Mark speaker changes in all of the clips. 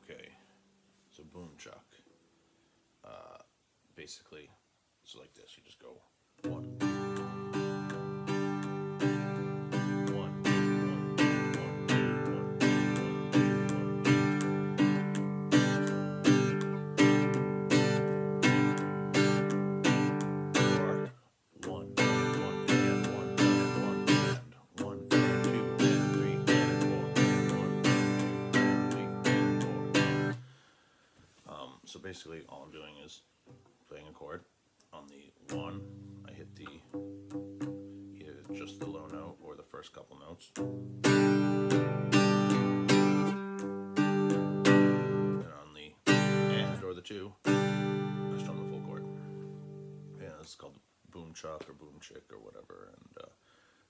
Speaker 1: Okay, so boom chuck. Basically, it's like this. You just go one, one, one, one, two, and three, and four. So basically, all I'm doing is playing a chord. On the one, I hit either just the low note or the first couple notes. And on the and or the two, I strum the full chord. Yeah, this is called boom chuck or boom chick or whatever, and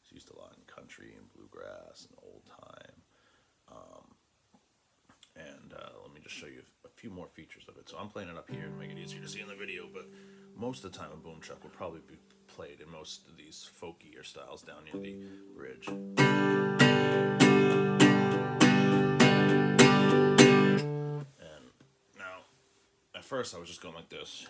Speaker 1: it's used a lot in country and bluegrass and old time. Let me just show you a few more features of it. So I'm playing it up here to make it easier to see in the video, but most of the time a boom chuck will probably be played in most of these folkier styles down near the bridge. And now, at first I was just going like this.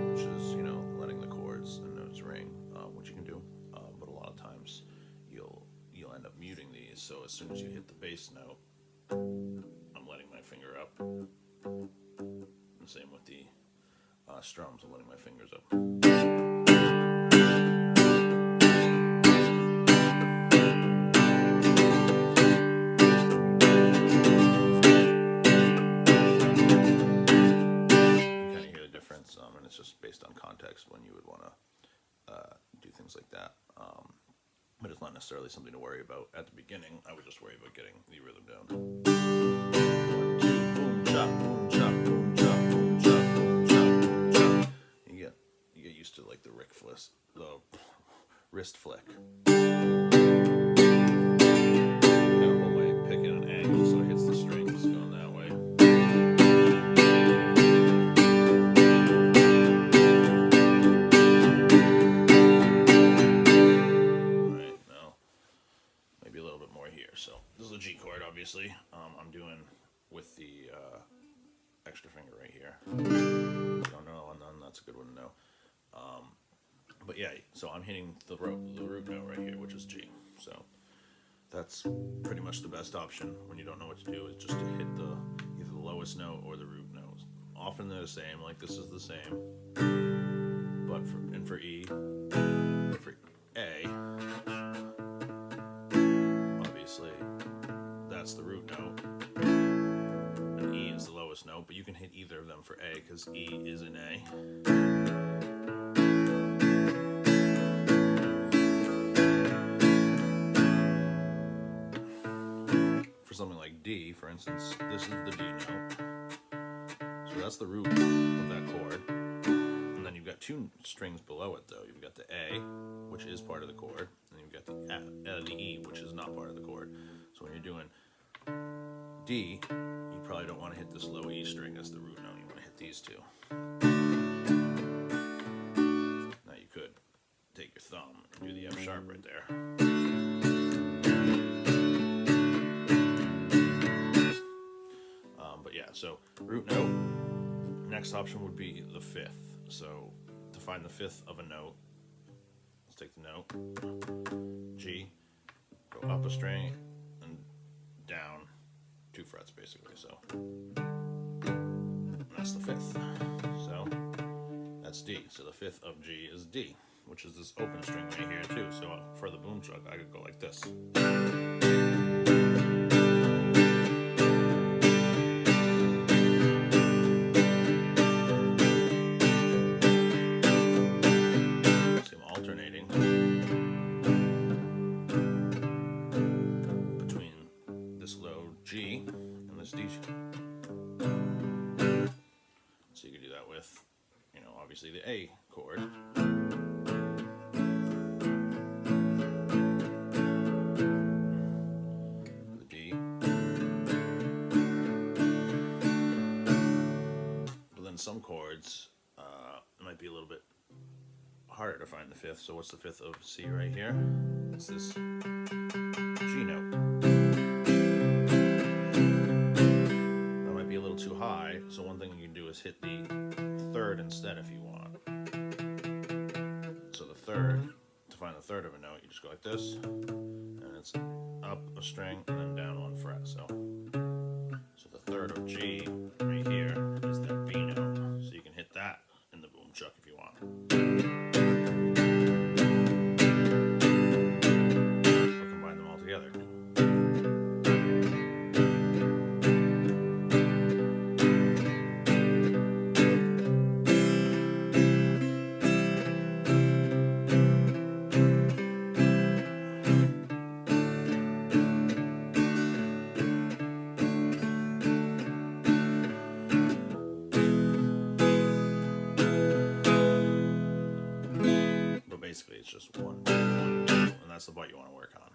Speaker 1: Which is, letting the chords and notes ring, which you can do. But a lot of times you'll end up muting these, so as soon as you hit the bass note, I'm letting my finger up. And same with the strums, I'm letting my fingers up. You kind of hear the difference, and it's just based on context when you would want to do things like that. But it's not necessarily something to worry about at the beginning. I would just worry about getting the rhythm down. 1, 2, boom chop, boom chop, boom chop, boom chop, boom chop, boom chop. You get used to like the wrist flick. Kind of hold my pick at an angle so it hits the strings going that way. So this is a G chord, obviously. I'm doing with the extra finger right here. If you don't know, and then that's a good one to know. But yeah, so I'm hitting the root note right here, which is G. So that's pretty much the best option when you don't know what to do, is just to hit either the lowest note or the root note. Often they're the same, like this is the same. But for E, for A, that's the root note, and E is the lowest note, but you can hit either of them for A because E is an A. For something like D, for instance, this is the D note, so that's the root of that chord, and then you've got two strings below it though. You've got the A, which is part of the chord, and you've got the E, which is not part of the chord. So when you're doing D, you probably don't want to hit this low E string as the root note. You want to hit these two. Now you could take your thumb and do the F sharp right there. But yeah, so root note. Next option would be the fifth. So to find the fifth of a note, let's take the note, G, go up a string, and down 2 frets basically, so and that's the fifth. So that's D. So the fifth of G is D, which is this open string right here too. So for the boom chuck, I could go like this. See, I'm alternating low G and this D. So you can do that with, obviously the A chord. The D. But then some chords might be a little bit harder to find the fifth. So what's the fifth of C right here? It's this G note. That might be a little too high, so one thing you can do is hit the third instead if you want. So the third, to find the third of a note, you just go like this, and it's up a string and then down one fret. So the third of G right here is that B note. So you can hit that in the boom chuck if you want. Or combine them all together. Basically, it's just one, and that's the part you want to work on.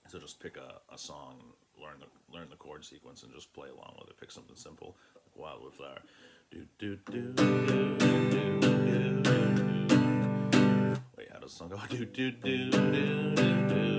Speaker 1: So just pick a song, learn the chord sequence, and just play along with it. Pick something simple, like Wildwood Flower. Do do do do do do do. Wait, how does the song go? Do do do do do do.